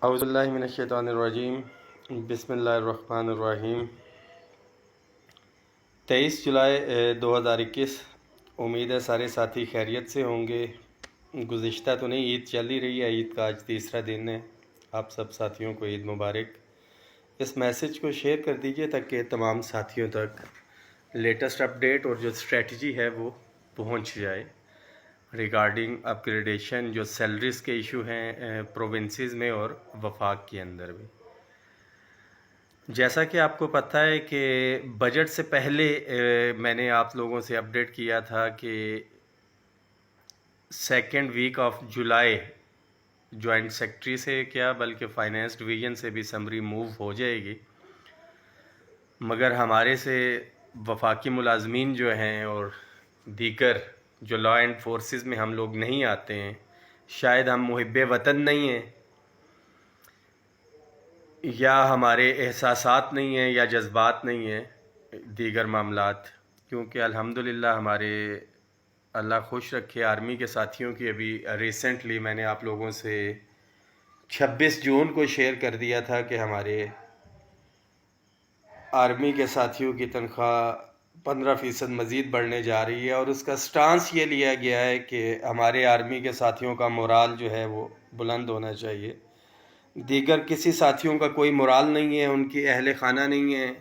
اعوذ باللہ من الشیطان الرجیم، بسم اللہ الرحمن الرحیم۔ 23 جولائی 2021۔ امید ہے سارے ساتھی خیریت سے ہوں گے۔ گزشتہ تو نہیں، عید چل ہی رہی ہے، عید کا آج تیسرا دن ہے۔ آپ سب ساتھیوں کو عید مبارک۔ اس میسج کو شیئر کر دیجئے تاکہ تمام ساتھیوں تک لیٹسٹ اپڈیٹ اور جو اسٹریٹجی ہے وہ پہنچ جائے ریگارڈنگ اپ گریڈیشن، جو سیلریز کے ایشو ہیں پروونسز میں اور وفاق کے اندر بھی۔ جیسا کہ آپ کو پتہ ہے کہ بجٹ سے پہلے میں نے آپ لوگوں سے اپڈیٹ کیا تھا کہ second week of July joint secretary سے کیا بلکہ فائنانس ڈویژن سے بھی سمری موو ہو جائے گی، مگر ہمارے سے وفاقی ملازمین جو ہیں اور دیگر جو لا اینڈ فورسز میں ہم لوگ نہیں آتے ہیں، شاید ہم محب وطن نہیں ہیں یا ہمارے احساسات نہیں ہیں یا جذبات نہیں ہیں، دیگر معاملات، کیونکہ الحمدللہ ہمارے اللہ خوش رکھے آرمی کے ساتھیوں کی ابھی ریسنٹلی میں نے آپ لوگوں سے 26 جون کو شیئر کر دیا تھا کہ ہمارے آرمی کے ساتھیوں کی تنخواہ 15% مزید بڑھنے جا رہی ہے، اور اس کا سٹانس یہ لیا گیا ہے کہ ہمارے آرمی کے ساتھیوں کا مورال جو ہے وہ بلند ہونا چاہیے۔ دیگر کسی ساتھیوں کا کوئی مورال نہیں ہے، ان کی اہل خانہ نہیں ہے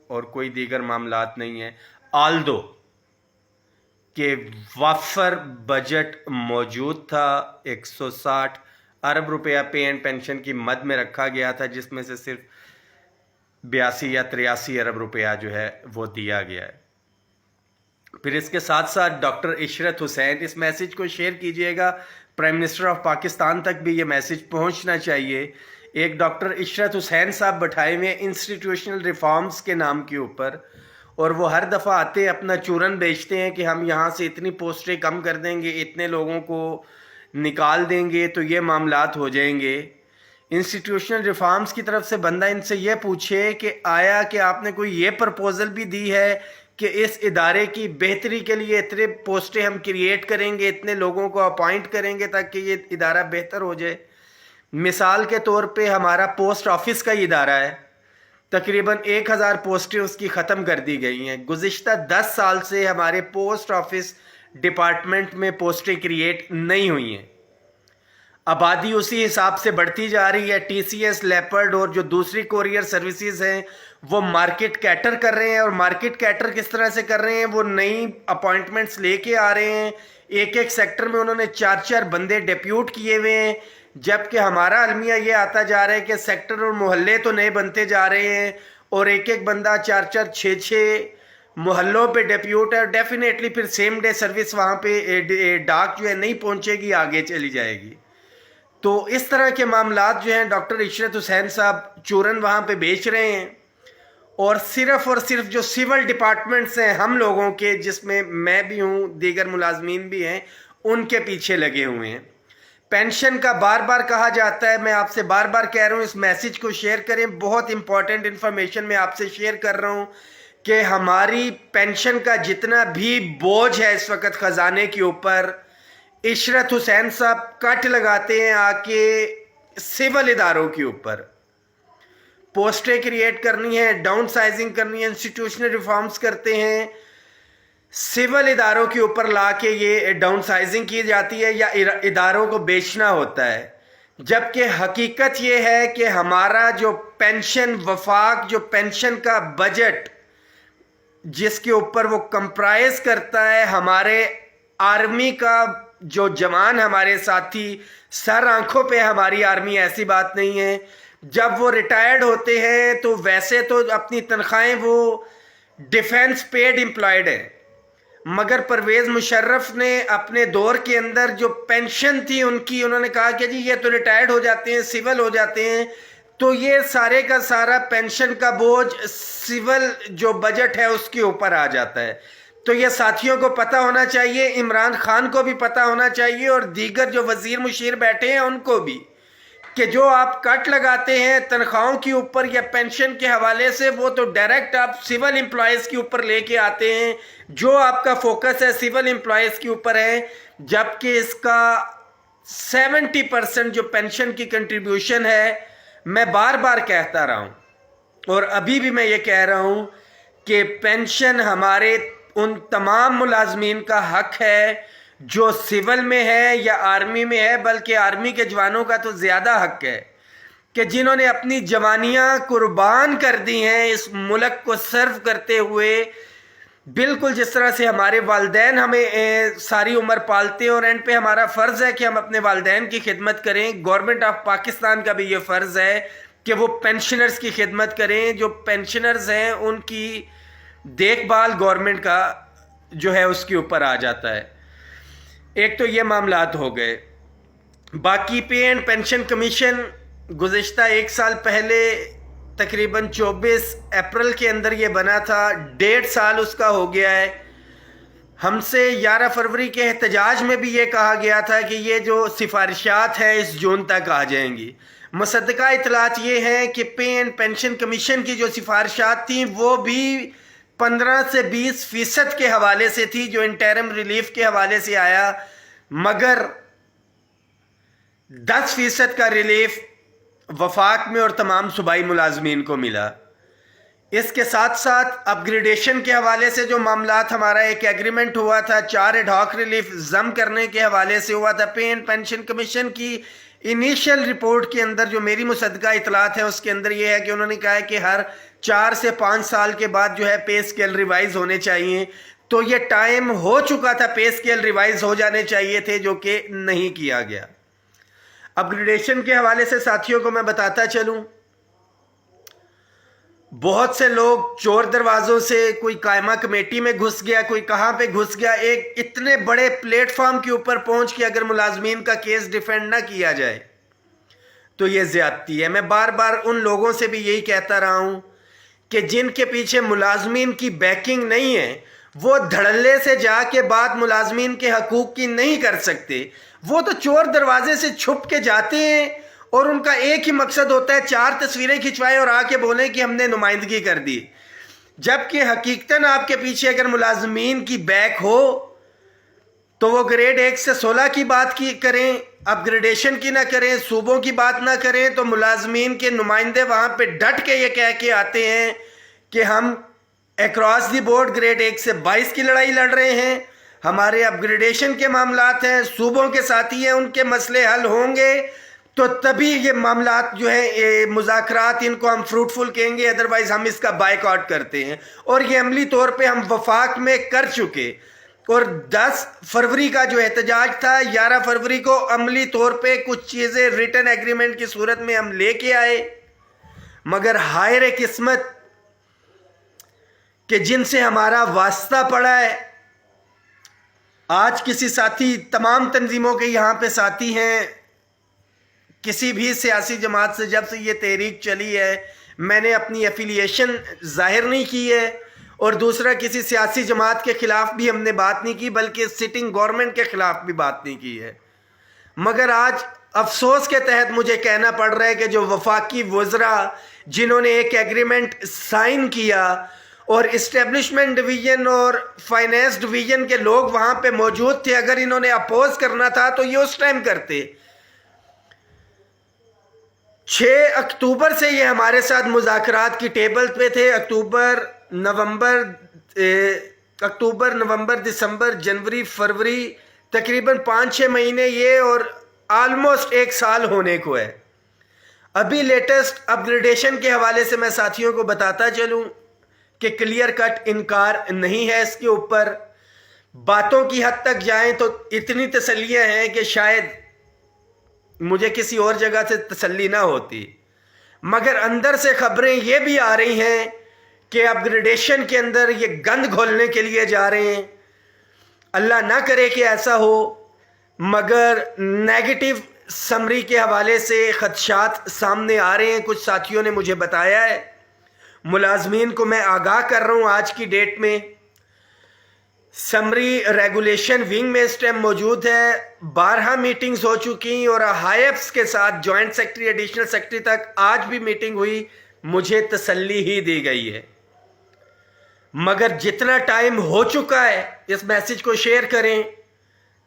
اور کوئی دیگر معاملات نہیں ہیں، آلدو کہ وافر بجٹ موجود تھا۔ 160 ارب روپیہ پے اینڈ پینشن کی مد میں رکھا گیا تھا، جس میں سے صرف 82 یا 83 ارب روپیہ جو ہے وہ دیا گیا ہے۔ پھر اس کے ساتھ ساتھ ڈاکٹر عشرت حسین، اس میسج کو شیئر کیجئے گا، پرائم منسٹر آف پاکستان تک بھی یہ میسج پہنچنا چاہیے۔ ایک ڈاکٹر عشرت حسین صاحب بٹھائے ہوئے انسٹیٹیوشنل ریفارمز کے نام کے اوپر، اور وہ ہر دفعہ آتے ہیں اپنا چورن بیچتے ہیں کہ ہم یہاں سے اتنی پوسٹیں کم کر دیں گے، اتنے لوگوں کو نکال دیں گے تو یہ معاملات ہو جائیں گے۔ انسٹیٹیوشنل ریفارمز کی طرف سے بندہ ان سے یہ پوچھے کہ آیا کہ آپ نے کوئی یہ پرپوزل بھی دی ہے کہ اس ادارے کی بہتری کے لیے اتنے پوسٹیں ہم کریٹ کریں گے، اتنے لوگوں کو اپوائنٹ کریں گے تاکہ یہ ادارہ بہتر ہو جائے۔ مثال کے طور پہ ہمارا پوسٹ آفس کا ادارہ ہے، تقریباً 1000 پوسٹیں اس کی ختم کر دی گئی ہیں۔ گزشتہ 10 سال سے ہمارے پوسٹ آفس ڈپارٹمنٹ میں پوسٹیں کریٹ نہیں ہوئی ہیں۔ آبادی اسی حساب سے بڑھتی جا رہی ہے۔ ٹی سی ایس، لیپرڈ اور جو دوسری کوریئر سروسز ہیں وہ مارکیٹ کیٹر کر رہے ہیں، اور مارکیٹ کیٹر کس طرح سے کر رہے ہیں، وہ نئی اپوائنٹمنٹس لے کے آ رہے ہیں۔ ایک ایک سیکٹر میں انہوں نے 4 بندے ڈیپیوٹ کیے ہوئے ہیں، جبکہ ہمارا المیہ یہ آتا جا رہا ہے کہ سیکٹر اور محلے تو نئے بنتے جا رہے ہیں، اور ایک ایک بندہ 4 6 محلوں پہ ڈیپیوٹ ہے۔ ڈیفینیٹلی پھر سیم ڈے سروس وہاں پہ ڈاک جو ہے نہیں پہنچے گی، آگے چلی جائے گی۔ تو اس طرح کے معاملات جو ہیں ڈاکٹر عشرت حسین صاحب چورن وہاں پہ بیچ رہے ہیں، اور صرف جو سول ڈپارٹمنٹس ہیں ہم لوگوں کے، جس میں میں بھی ہوں، دیگر ملازمین بھی ہیں، ان کے پیچھے لگے ہوئے ہیں۔ پینشن کا بار بار کہا جاتا ہے، میں آپ سے بار بار کہہ رہا ہوں اس میسج کو شیئر کریں، بہت امپورٹنٹ انفارمیشن میں آپ سے شیئر کر رہا ہوں کہ ہماری پینشن کا جتنا بھی بوجھ ہے اس وقت خزانے کے اوپر، عشرت حسین صاحب کٹ لگاتے ہیں آ کے سول اداروں کے اوپر۔ پوسٹیں کریٹ کرنی ہے، ڈاؤن سائزنگ کرنی ہے، انسٹیٹیوشنل ریفارمز کرتے ہیں، سول اداروں کے اوپر لا کے یہ ڈاؤن سائزنگ کی جاتی ہے یا اداروں کو بیچنا ہوتا ہے۔ جبکہ حقیقت یہ ہے کہ ہمارا جو پینشن وفاق، جو پینشن کا بجٹ جس کے اوپر وہ کمپرائز کرتا ہے، ہمارے آرمی کا جو جوان، ہمارے ساتھی، سر آنکھوں پہ ہماری آرمی، ایسی بات نہیں ہے۔ جب وہ ریٹائرڈ ہوتے ہیں تو ویسے تو اپنی تنخواہیں وہ ڈیفینس پیڈ امپلائڈ ہیں، مگر پرویز مشرف نے اپنے دور کے اندر جو پینشن تھی ان کی، انہوں نے کہا کہ جی یہ تو ریٹائرڈ ہو جاتے ہیں، سول ہو جاتے ہیں، تو یہ سارے کا سارا پینشن کا بوجھ سول جو بجٹ ہے اس کے اوپر آ جاتا ہے۔ تو یہ ساتھیوں کو پتہ ہونا چاہیے، عمران خان کو بھی پتہ ہونا چاہیے، اور دیگر جو وزیر مشیر بیٹھے ہیں ان کو بھی، کہ جو آپ کٹ لگاتے ہیں تنخواہوں کے اوپر یا پینشن کے حوالے سے، وہ تو ڈائریکٹ آپ سول امپلائیز کے اوپر لے کے آتے ہیں۔ جو آپ کا فوکس ہے سول امپلائیز کے اوپر ہے، جبکہ اس کا 70% جو پینشن کی کنٹریبیوشن ہے، میں بار بار کہتا رہا ہوں اور ابھی بھی میں یہ کہہ رہا ہوں کہ پینشن ہمارے ان تمام ملازمین کا حق ہے جو سول میں ہے یا آرمی میں ہے، بلکہ آرمی کے جوانوں کا تو زیادہ حق ہے کہ جنہوں نے اپنی جوانیاں قربان کر دی ہیں اس ملک کو سرو کرتے ہوئے، بالکل جس طرح سے ہمارے والدین ہمیں ساری عمر پالتے ہیں اور اینڈ پہ ہمارا فرض ہے کہ ہم اپنے والدین کی خدمت کریں، گورنمنٹ آف پاکستان کا بھی یہ فرض ہے کہ وہ پینشنرز کی خدمت کریں، جو پینشنرز ہیں ان کی دیکھ بھال گورنمنٹ کا جو ہے اس کے اوپر آ جاتا ہے۔ ایک تو یہ معاملات ہو گئے۔ باقی پے اینڈ پینشن کمیشن گزشتہ 1 سال پہلے تقریباً 24 اپریل کے اندر یہ بنا تھا، 1.5 سال اس کا ہو گیا ہے۔ ہم سے 11 فروری کے احتجاج میں بھی یہ کہا گیا تھا کہ یہ جو سفارشات ہیں اس جون تک آ جائیں گی۔ مصدقہ اطلاعات یہ ہیں کہ پے اینڈ پینشن کمیشن کی جو سفارشات تھیں وہ بھی 15 سے 20% کے حوالے سے تھی جو انٹرم ریلیف کے حوالے سے آیا، مگر 10% کا ریلیف وفاق میں اور تمام صوبائی ملازمین کو ملا۔ اس کے ساتھ ساتھ اپ گریڈیشن کے حوالے سے جو معاملات، ہمارا ایک ایگریمنٹ ہوا تھا 4 ایڈ ہاک ریلیف ضم کرنے کے حوالے سے ہوا تھا۔ پے اینڈ پینشن کمیشن کی انیشل رپورٹ کے اندر جو میری مصدقہ اطلاعات ہیں اس کے اندر یہ ہے کہ انہوں نے کہا ہے کہ ہر 4 سے 5 سال کے بعد جو ہے پے اسکیل ریوائز ہونے چاہیے، تو یہ ٹائم ہو چکا تھا، پے اسکیل ریوائز ہو جانے چاہیے تھے جو کہ نہیں کیا گیا۔ اپ گریڈیشن کے حوالے سے ساتھیوں کو میں بتاتا چلوں، بہت سے لوگ چور دروازوں سے، کوئی قائمہ کمیٹی میں گھس گیا، کوئی کہاں پہ گھس گیا، ایک اتنے بڑے پلیٹ فارم کے اوپر پہنچ کے اگر ملازمین کا کیس ڈیفینڈ نہ کیا جائے تو یہ زیادتی ہے۔ میں بار بار ان لوگوں سے بھی یہی کہتا رہا ہوں کہ جن کے پیچھے ملازمین کی بیکنگ نہیں ہے، وہ دھڑلے سے جا کے بات ملازمین کے حقوق کی نہیں کر سکتے۔ وہ تو چور دروازے سے چھپ کے جاتے ہیں اور ان کا ایک ہی مقصد ہوتا ہے 4 تصویریں کھنچوائیں اور آ کے بولیں کہ ہم نے نمائندگی کر دی، جبکہ حقیقتاً آپ کے پیچھے اگر ملازمین کی بیک ہو تو وہ گریڈ 1 سے 16 کی بات کی کریں، اپ گریڈیشن کی نہ کریں، صوبوں کی بات نہ کریں، تو ملازمین کے نمائندے وہاں پہ ڈٹ کے یہ کہہ کے آتے ہیں کہ ہم اکراس دی بورڈ گریڈ 1 سے 22 کی لڑائی لڑ رہے ہیں، ہمارے اپ گریڈیشن کے معاملات ہیں، صوبوں کے ساتھی ہیں، ان کے مسئلے حل ہوں گے تو تبھی یہ معاملات جو ہیں مذاکرات ان کو ہم فروٹفل کہیں گے، ادروائز ہم اس کا بائیک آؤٹ کرتے ہیں۔ اور یہ عملی طور پہ ہم وفاق میں کر چکے، اور 10 فروری کا جو احتجاج تھا، 11 فروری کو عملی طور پہ کچھ چیزیں ریٹن ایگریمنٹ کی صورت میں ہم لے کے آئے، مگر ہائر قسمت کہ جن سے ہمارا واسطہ پڑا ہے، آج کسی ساتھی، تمام تنظیموں کے یہاں پہ ساتھی ہیں، کسی بھی سیاسی جماعت سے جب سے یہ تحریک چلی ہے میں نے اپنی ایفیلیشن ظاہر نہیں کی ہے، اور دوسرا کسی سیاسی جماعت کے خلاف بھی ہم نے بات نہیں کی، بلکہ سٹنگ گورنمنٹ کے خلاف بھی بات نہیں کی ہے۔ مگر آج افسوس کے تحت مجھے کہنا پڑ رہا ہے کہ جو وفاقی وزراء جنہوں نے ایک ایگریمنٹ سائن کیا اور اسٹیبلشمنٹ ڈویژن اور فائنینس ڈویژن کے لوگ وہاں پہ موجود تھے، اگر انہوں نے اپوز کرنا تھا تو یہ اس ٹائم کرتے۔ 6 اکتوبر سے یہ ہمارے ساتھ مذاکرات کی ٹیبل پہ تھے، اکتوبر، نومبر، دسمبر، جنوری، فروری، تقریباً 5-6 مہینے یہ، اور آلموسٹ 1 سال ہونے کو ہے۔ ابھی لیٹسٹ اپ گریڈیشن کے حوالے سے میں ساتھیوں کو بتاتا چلوں کہ کلیئر کٹ انکار نہیں ہے اس کے اوپر، باتوں کی حد تک جائیں تو اتنی تسلیاں ہیں کہ شاید مجھے کسی اور جگہ سے تسلی نہ ہوتی، مگر اندر سے خبریں یہ بھی آ رہی ہیں کہ اپ گریڈیشن کے اندر یہ گند گھولنے کے لیے جا رہے ہیں۔ اللہ نہ کرے کہ ایسا ہو، مگر نیگیٹو سمری کے حوالے سے خدشات سامنے آ رہے ہیں، کچھ ساتھیوں نے مجھے بتایا ہے۔ ملازمین کو میں آگاہ کر رہا ہوں، آج کی ڈیٹ میں سمری ریگولیشن ونگ میں اس ٹائم موجود ہے، 12 میٹنگز ہو چکی اور ہائی ایپس کے ساتھ جوائنٹ سیکرٹری، ایڈیشنل سیکرٹری تک آج بھی میٹنگ ہوئی، مجھے تسلی ہی دی گئی ہے۔ مگر جتنا ٹائم ہو چکا ہے اس میسج کو شیئر کریں،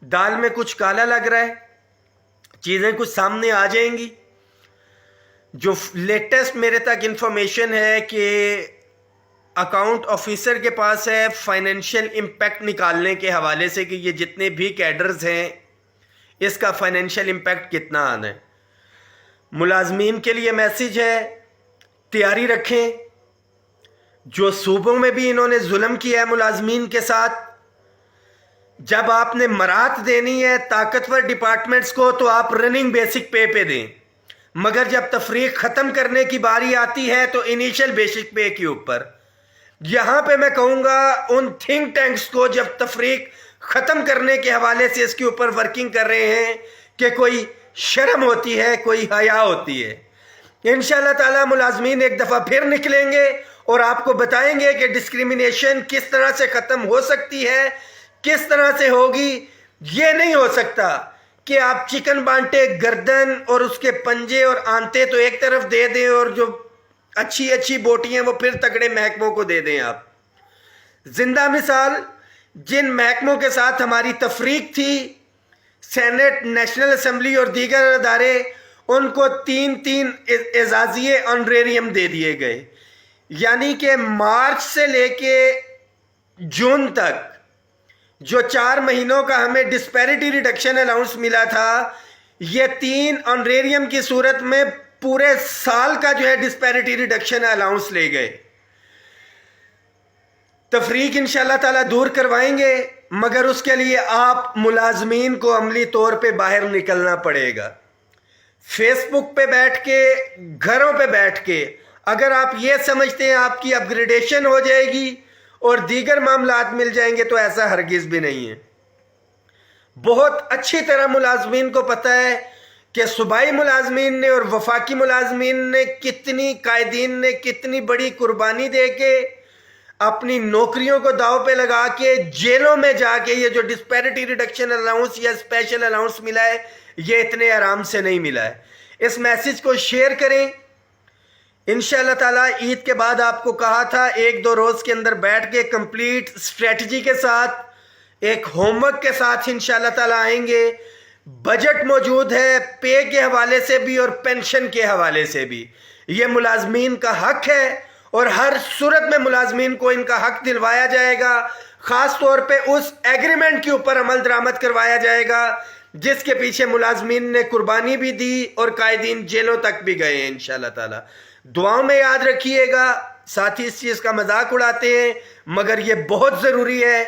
دال میں کچھ کالا لگ رہا ہے۔ چیزیں کچھ سامنے آ جائیں گی. جو لیٹسٹ میرے تک انفارمیشن ہے کہ اکاؤنٹ آفیسر کے پاس ہے فائنینشیل امپیکٹ نکالنے کے حوالے سے کہ یہ جتنے بھی کیڈرز ہیں اس کا فائنینشیل امپیکٹ کتنا آنا ہے. ملازمین کے لیے میسج ہے، تیاری رکھیں. جو صوبوں میں بھی انہوں نے ظلم کیا ہے ملازمین کے ساتھ، جب آپ نے مراعات دینی ہے طاقتور ڈپارٹمنٹس کو تو آپ رننگ بیسک پے دیں، مگر جب تفریق ختم کرنے کی باری آتی ہے تو انیشل بیسک پے کے اوپر. یہاں پہ میں کہوں گا ان تھنک ٹینکس کو جب تفریق ختم کرنے کے حوالے سے اس کے اوپر ورکنگ کر رہے ہیں کہ کوئی شرم ہوتی ہے، کوئی حیا ہوتی ہے. انشاءاللہ تعالی ملازمین ایک دفعہ پھر نکلیں گے اور آپ کو بتائیں گے کہ ڈسکریمنیشن کس طرح سے ختم ہو سکتی ہے، کس طرح سے ہوگی. یہ نہیں ہو سکتا کہ آپ چکن بانٹے گردن اور اس کے پنجے اور آنتے تو ایک طرف دے دیں اور جو اچھی اچھی بوٹیاں وہ پھر تگڑے محکموں کو دے دیں. آپ زندہ مثال جن محکموں کے ساتھ ہماری تفریق تھی، سینٹ، نیشنل اسمبلی اور دیگر ادارے، ان کو 3 اعزازیے آنریریم دے دیے گئے. یعنی کہ مارچ سے لے کے جون تک جو 4 مہینوں کا ہمیں ڈسپیرٹی ریڈکشن الاؤنس ملا تھا، یہ 3 آنریریم کی صورت میں پورے سال کا جو ہے ڈسپیرٹی ریڈکشن الاؤنس لے گئے. تفریق انشاءاللہ تعالیٰ دور کروائیں گے، مگر اس کے لیے آپ ملازمین کو عملی طور پہ باہر نکلنا پڑے گا. فیس بک پہ بیٹھ کے، گھروں پہ بیٹھ کے اگر آپ یہ سمجھتے ہیں آپ کی اپ گریڈیشن ہو جائے گی اور دیگر معاملات مل جائیں گے تو ایسا ہرگز بھی نہیں ہے. بہت اچھی طرح ملازمین کو پتہ ہے کہ صوبائی ملازمین نے اور وفاقی ملازمین نے کتنی، قائدین نے کتنی بڑی قربانی دے کے اپنی نوکریوں کو داؤ پہ لگا کے جیلوں میں جا کے یہ جو ڈسپیرٹی ریڈکشن الاؤنس یا اسپیشل الاؤنس ملا ہے یہ اتنے آرام سے نہیں ملا ہے. اس میسج کو شیئر کریں. انشاءاللہ تعالیٰ عید کے بعد آپ کو کہا تھا 1-2 روز کے اندر بیٹھ کے کمپلیٹ اسٹریٹجی کے ساتھ، ایک ہوم ورک کے ساتھ انشاءاللہ تعالیٰ آئیں گے. بجٹ موجود ہے، پے کے حوالے سے بھی اور پینشن کے حوالے سے بھی. یہ ملازمین کا حق ہے اور ہر صورت میں ملازمین کو ان کا حق دلوایا جائے گا. خاص طور پہ اس ایگریمنٹ کے اوپر عمل درآمد کروایا جائے گا جس کے پیچھے ملازمین نے قربانی بھی دی اور قائدین جیلوں تک بھی گئے ہیں انشاءاللہ تعالیٰ. دعاؤں میں یاد رکھیے گا. ساتھی اس چیز کا مذاق اڑاتے ہیں مگر یہ بہت ضروری ہے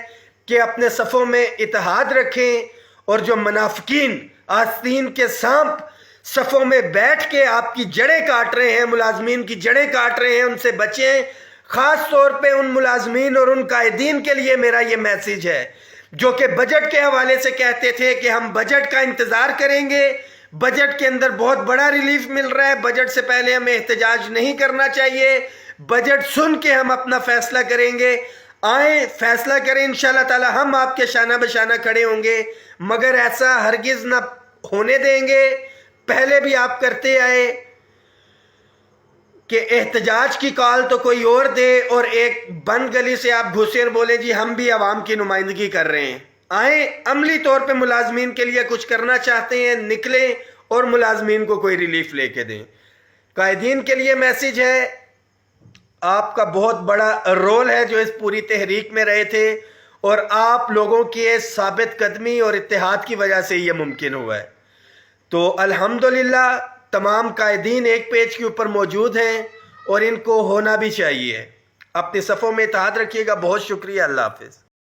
کہ اپنے صفوں میں اتحاد رکھیں اور جو منافقین آستین کے سانپ صفوں میں بیٹھ کے آپ کی جڑیں کاٹ رہے ہیں، ملازمین کی جڑیں کاٹ رہے ہیں، ان سے بچیں. خاص طور پہ ان ملازمین اور ان قائدین کے لیے میرا یہ میسج ہے جو کہ بجٹ کے حوالے سے کہتے تھے کہ ہم بجٹ کا انتظار کریں گے، بجٹ کے اندر بہت بڑا ریلیف مل رہا ہے، بجٹ سے پہلے ہمیں احتجاج نہیں کرنا چاہیے، بجٹ سن کے ہم اپنا فیصلہ کریں گے. آئیں فیصلہ کریں انشاءاللہ تعالی. ہم آپ کے شانہ بشانہ کھڑے ہوں گے مگر ایسا ہرگز نہ ہونے دیں گے. پہلے بھی آپ کرتے آئے کہ احتجاج کی کال تو کوئی اور دے اور ایک بند گلی سے آپ گھسے اور بولے جی ہم بھی عوام کی نمائندگی کر رہے ہیں. آئیں عملی طور پہ ملازمین کے لیے کچھ کرنا چاہتے ہیں، نکلیں اور ملازمین کو کوئی ریلیف لے کے دیں. قائدین کے لیے میسج ہے، آپ کا بہت بڑا رول ہے جو اس پوری تحریک میں رہے تھے اور آپ لوگوں کی ثابت قدمی اور اتحاد کی وجہ سے یہ ممکن ہوا ہے. تو الحمدللہ تمام قائدین ایک پیج کے اوپر موجود ہیں اور ان کو ہونا بھی چاہیے. اپنے صفوں میں اتحاد رکھیے گا. بہت شکریہ. اللہ حافظ.